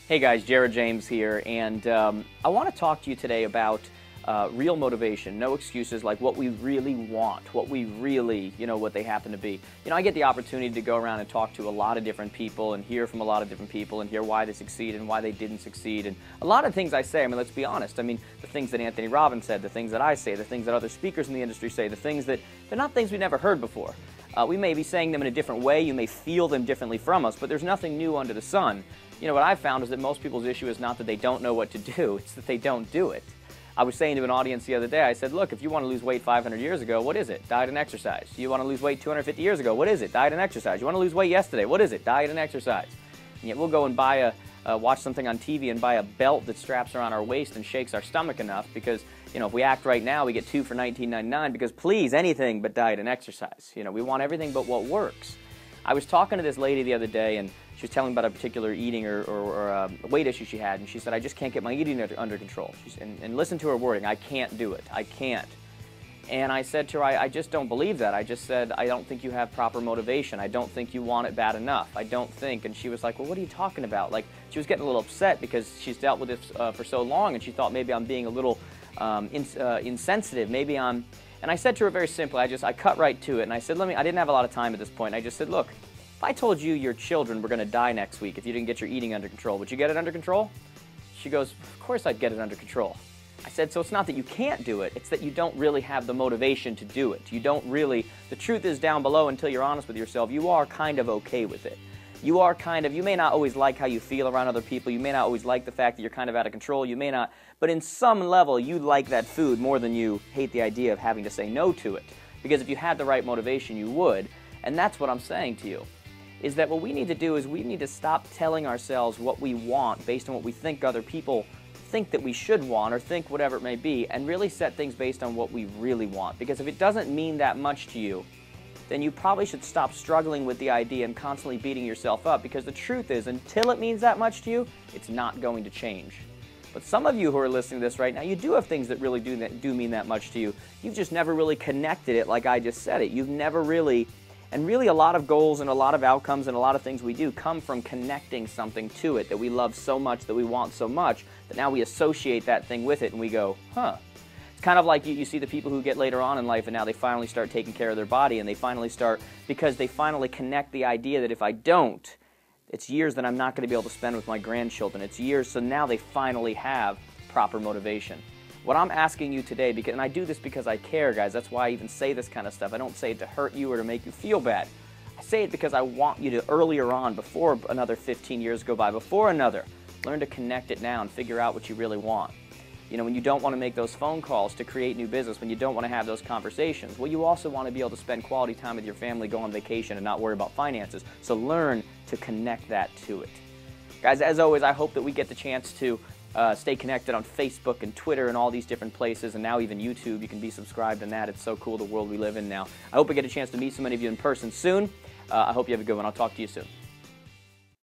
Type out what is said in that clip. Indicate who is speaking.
Speaker 1: Hey guys, Jared James here, and I want to talk to you today about real motivation, no excuses, like what we really want, what we really, what they happen to be. I get the opportunity to go around and talk to a lot of different people and hear from a lot of different people and hear why they succeed and why they didn't succeed. And a lot of things I say, let's be honest, the things that Anthony Robbins said, the things that I say, the things that other speakers in the industry say, the things that, they're not things we never heard before. We may be saying them in a different way, you may feel them differently from us, but there's nothing new under the sun. What I've found is that most people's issue is not that they don't know what to do, it's that they don't do it. I was saying to an audience the other day, I said, look, if you want to lose weight 500 years ago, what is it? Diet and exercise. You want to lose weight 250 years ago, what is it? Diet and exercise. You want to lose weight yesterday, what is it? Diet and exercise. And yet we'll go and buy watch something on TV and buy a belt that straps around our waist and shakes our stomach enough because, if we act right now, we get 2 for $19.99 because please, anything but diet and exercise. We want everything but what works. I was talking to this lady the other day and she was telling me about a particular eating or weight issue she had, and she said, I just can't get my eating under control. And listen to her wording, I can't do it, I can't. And I said to her, I just don't believe that. I just said, I don't think you have proper motivation. I don't think you want it bad enough. I don't think. And she was like, well, what are you talking about? Like, she was getting a little upset because she's dealt with this for so long, and she thought maybe I'm being a little insensitive. Maybe I'm... And I said to her very simply, I cut right to it, and I said, I didn't have a lot of time at this point. I just said, look, if I told you your children were going to die next week if you didn't get your eating under control, would you get it under control? She goes, of course I'd get it under control. I said, so it's not that you can't do it, it's that you don't really have the motivation to do it. You don't really, the truth is down below until you're honest with yourself, you are kind of okay with it. You are you may not always like how you feel around other people, you may not always like the fact that you're kind of out of control, you may not, but in some level you like that food more than you hate the idea of having to say no to it. Because if you had the right motivation, you would, and that's what I'm saying to you. Is that what we need to do is we need to stop telling ourselves what we want based on what we think other people think that we should want or think whatever it may be, and really set things based on what we really want. Because if it doesn't mean that much to you, then you probably should stop struggling with the idea and constantly beating yourself up, because the truth is, until it means that much to you, it's not going to change. But some of you who are listening to this right now, you do have things that really do mean that much to you. You've just never really connected it like I just said it. You've never really... And really a lot of goals and a lot of outcomes and a lot of things we do come from connecting something to it that we love so much, that we want so much, that now we associate that thing with it and we go, huh. It's kind of like you see the people who get later on in life and now they finally start taking care of their body, and they finally start, because they finally connect the idea that if I don't, it's years that I'm not going to be able to spend with my grandchildren. It's years, so now they finally have proper motivation. What I'm asking you today, and I do this because I care, guys, that's why I even say this kind of stuff. I don't say it to hurt you or to make you feel bad. I say it because I want you to, earlier on, before another 15 years go by, learn to connect it now and figure out what you really want. When you don't want to make those phone calls to create new business, when you don't want to have those conversations, well, you also want to be able to spend quality time with your family, go on vacation, and not worry about finances. So learn to connect that to it. Guys, as always, I hope that we get the chance to stay connected on Facebook and Twitter and all these different places, and now even YouTube. You can be subscribed on that. It's so cool, the world we live in now. I hope we get a chance to meet so many of you in person soon. I hope you have a good one. I'll talk to you soon.